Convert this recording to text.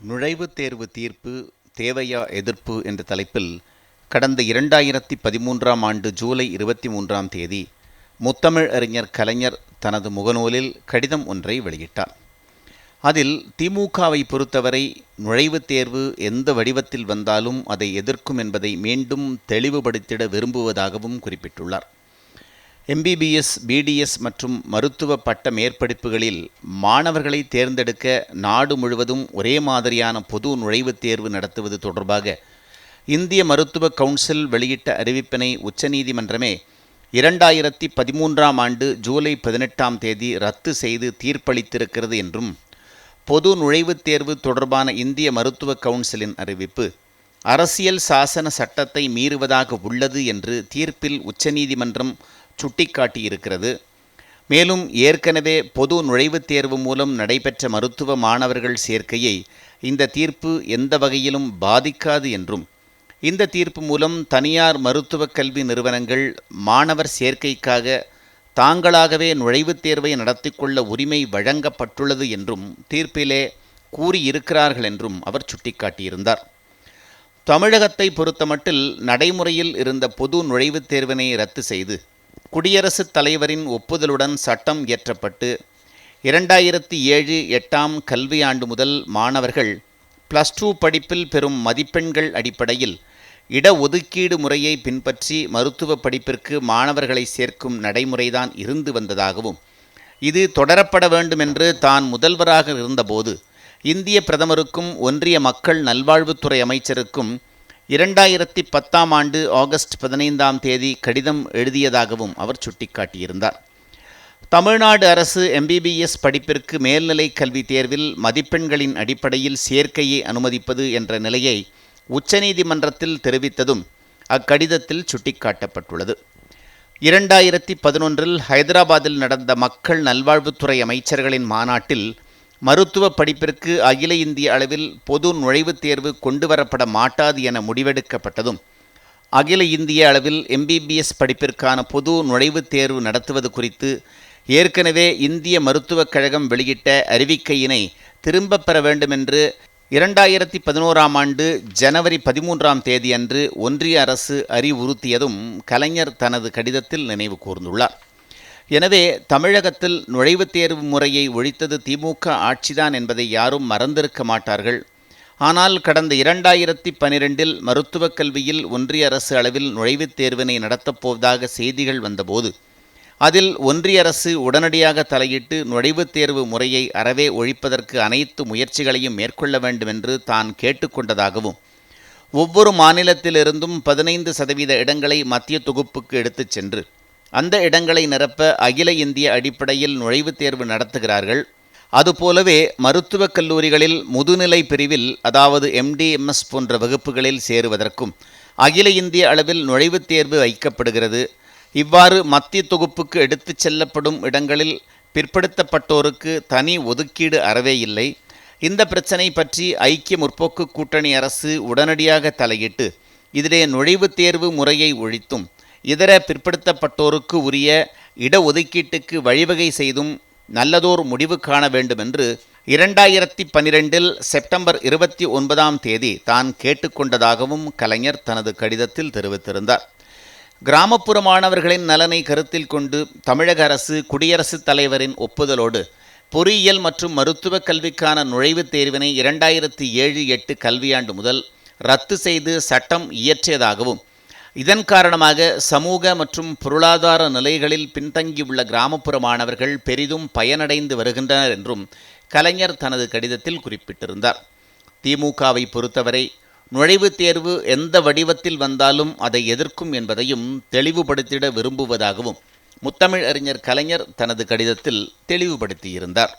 நுழைவுத் தேர்வு தீர்ப்பு தேவையா எதிர்ப்பு என்ற தலைப்பில் கடந்த 2013ஆம் ஆண்டு ஜூலை 23ஆம் தேதி முத்தமிழ் அறிஞர் கலைஞர் தனது முகநூலில் கடிதம் ஒன்றை வெளியிட்டார். அதில் திமுகவை பொறுத்தவரை நுழைவுத் தேர்வு எந்த வடிவத்தில் வந்தாலும் அதை எதிர்க்கும் என்பதை மீண்டும் தெளிவுபடுத்திட விரும்புவதாகவும் குறிப்பிட்டுள்ளார். எம்பிபிஎஸ், பிடிஎஸ் மற்றும் மருத்துவ பட்ட மேற்படிப்புகளில் மாணவர்களை தேர்ந்தெடுக்க நாடு முழுவதும் ஒரே மாதிரியான பொது நுழைவுத் தேர்வு நடத்துவது தொடர்பாக இந்திய மருத்துவ கவுன்சில் வெளியிட்ட அறிவிப்பினை உச்சநீதிமன்றமே 2013ஆம் ஆண்டு ஜூலை 18ஆம் தேதி ரத்து செய்து தீர்ப்பளித்திருக்கிறது என்றும், பொது நுழைவுத் தேர்வு தொடர்பான இந்திய மருத்துவ கவுன்சிலின் அறிவிப்பு அரசியல் சாசன சட்டத்தை மீறுவதாக உள்ளது என்று தீர்ப்பில் உச்சநீதிமன்றம் சுட்டிக்காட்டியிருக்கிறது. மேலும் ஏற்கனவே பொது நுழைவுத் தேர்வு மூலம் நடைபெற்ற மருத்துவ மாணவர்கள் சேர்க்கையை இந்த தீர்ப்பு எந்த வகையிலும் பாதிக்காது என்றும், இந்த தீர்ப்பு மூலம் தனியார் மருத்துவக் கல்வி நிறுவனங்கள் மாணவர் சேர்க்கைக்காக தாங்களாகவே நுழைவுத் தேர்வை நடத்தி கொள்ள உரிமை வழங்கப்பட்டுள்ளது என்றும் தீர்ப்பிலே கூறியிருக்கிறார்கள் என்றும் அவர் சுட்டிக்காட்டியிருந்தார். தமிழகத்தை பொறுத்தமட்டில் நடைமுறையில் இருந்த பொது நுழைவுத் தேர்வினை ரத்து செய்து குடியரசுத் தலைவரின் ஒப்புதலுடன் சட்டம் இயற்றப்பட்டு 2007-8ஆம் கல்வியாண்டு முதல் மாணவர்கள் +2 படிப்பில் பெறும் மதிப்பெண்கள் அடிப்படையில் இடஒதுக்கீடு முறையை பின்பற்றி மருத்துவ படிப்பிற்கு மாணவர்களை சேர்க்கும் நடைமுறைதான் இருந்து வந்ததாகவும், இது தொடரப்பட வேண்டுமென்று தான் முதல்வராக இருந்தபோது இந்திய பிரதமருக்கும் ஒன்றிய மக்கள் நல்வாழ்வுத்துறை அமைச்சருக்கும் 2010ஆம் ஆண்டு ஆகஸ்ட் 15ஆம் தேதி கடிதம் எழுதியதாகவும் அவர் சுட்டிக்காட்டியிருந்தார். தமிழ்நாடு அரசு எம்பிபிஎஸ் படிப்பிற்கு மேல்நிலை கல்வி தேர்வில் மதிப்பெண்களின் அடிப்படையில் சேர்க்கையை அனுமதிப்பது என்ற நிலையை உச்சநீதிமன்றத்தில் தெரிவித்ததும் அக்கடிதத்தில் சுட்டிக்காட்டப்பட்டுள்ளது. 2011இல் ஹைதராபாத்தில் நடந்த மக்கள் நல்வாழ்வுத்துறை அமைச்சர்களின் மாநாட்டில் மருத்துவ படிப்பிற்கு அகில இந்திய அளவில் பொது நுழைவுத் தேர்வு கொண்டுவரப்பட மாட்டாது என முடிவெடுக்கப்பட்டதும், அகில இந்திய அளவில் எம்பிபிஎஸ் படிப்பிற்கான பொது நுழைவுத் தேர்வு நடத்துவது குறித்து ஏற்கனவே இந்திய மருத்துவக் கழகம் வெளியிட்ட அறிவிக்கையினை திரும்பப் பெற வேண்டுமென்று 2011ஆம் ஆண்டு ஜனவரி 13ஆம் தேதி அன்று ஒன்றிய அரசு அறிவுறுத்தியதும் கலைஞர் தனது கடிதத்தில் நினைவு கூர்ந்துள்ளார். எனவே தமிழகத்தில் நுழைவுத் தேர்வு முறையை ஒழித்தது திமுக ஆட்சிதான் என்பதை யாரும் மறந்திருக்க மாட்டார்கள். ஆனால் கடந்த 2012இல் மருத்துவக் கல்வியில் ஒன்றிய அரசு அளவில் நுழைவுத் தேர்வினை நடத்தப்போவதாக செய்திகள் வந்தபோது அதில் ஒன்றிய அரசு உடனடியாக தலையிட்டு நுழைவுத் தேர்வு முறையை அறவே ஒழிப்பதற்கு அனைத்து முயற்சிகளையும் மேற்கொள்ள வேண்டும் என்று தான் கேட்டுக்கொண்டதாகவும், ஒவ்வொரு மாநிலத்திலிருந்தும் 15% இடங்களை மத்திய தொகுப்புக்கு எடுத்துச் சென்று அந்த இடங்களை நிரப்ப அகில இந்திய அடிப்படையில் நுழைவுத் தேர்வு நடத்துகிறார்கள். அதுபோலவே மருத்துவக் கல்லூரிகளில் முதுநிலை பிரிவில், அதாவது MD-MS போன்ற வகுப்புகளில் சேருவதற்கும் அகில இந்திய அளவில் நுழைவுத் தேர்வு வைக்கப்படுகிறது. இவ்வாறு மத்திய தொகுப்புக்கு எடுத்துச் செல்லப்படும் இடங்களில் பிற்படுத்தப்பட்டோருக்கு தனி ஒதுக்கீடு அறவே இல்லை. இந்த பிரச்சினை பற்றி ஐக்கிய முற்போக்கு கூட்டணி அரசு உடனடியாக தலையிட்டு இதிலே நுழைவுத் தேர்வு முறையை ஒழித்தும் இதர பிற்படுத்தப்பட்டோருக்கு உரிய இடஒதுக்கீட்டுக்கு வழிவகை செய்தும் நல்லதோர் முடிவு காண வேண்டும் என்று 2012இல் செப்டம்பர் 29ஆம் தேதி தான் கேட்டுக்கொண்டதாகவும் கலைஞர் தனது கடிதத்தில் தெரிவித்திருந்தார். கிராமப்புற மாணவர்களின் நலனை கருத்தில் கொண்டு தமிழக அரசு குடியரசுத் தலைவரின் ஒப்புதலோடு பொறியியல் மற்றும் மருத்துவக் கல்விக்கான நுழைவுத் தேர்வினை 2007-8 கல்வியாண்டு முதல் ரத்து செய்து சட்டம் இயற்றியதாகவும், இதன் காரணமாக சமூக மற்றும் பொருளாதார நிலைகளில் பின்தங்கியுள்ள கிராமப்புற மாணவர்கள் பெரிதும் பயனடைந்து வருகின்றனர் என்றும் கலைஞர் தனது கடிதத்தில் குறிப்பிட்டிருந்தார். திமுகவை பொறுத்தவரை நுழைவுத் தேர்வு எந்த வடிவத்தில் வந்தாலும் அதை எதிர்க்கும் என்பதையும் தெளிவுபடுத்திட விரும்புவதாகவும் முத்தமிழ் அறிஞர் கலைஞர் தனது கடிதத்தில் தெளிவுபடுத்தியிருந்தார்.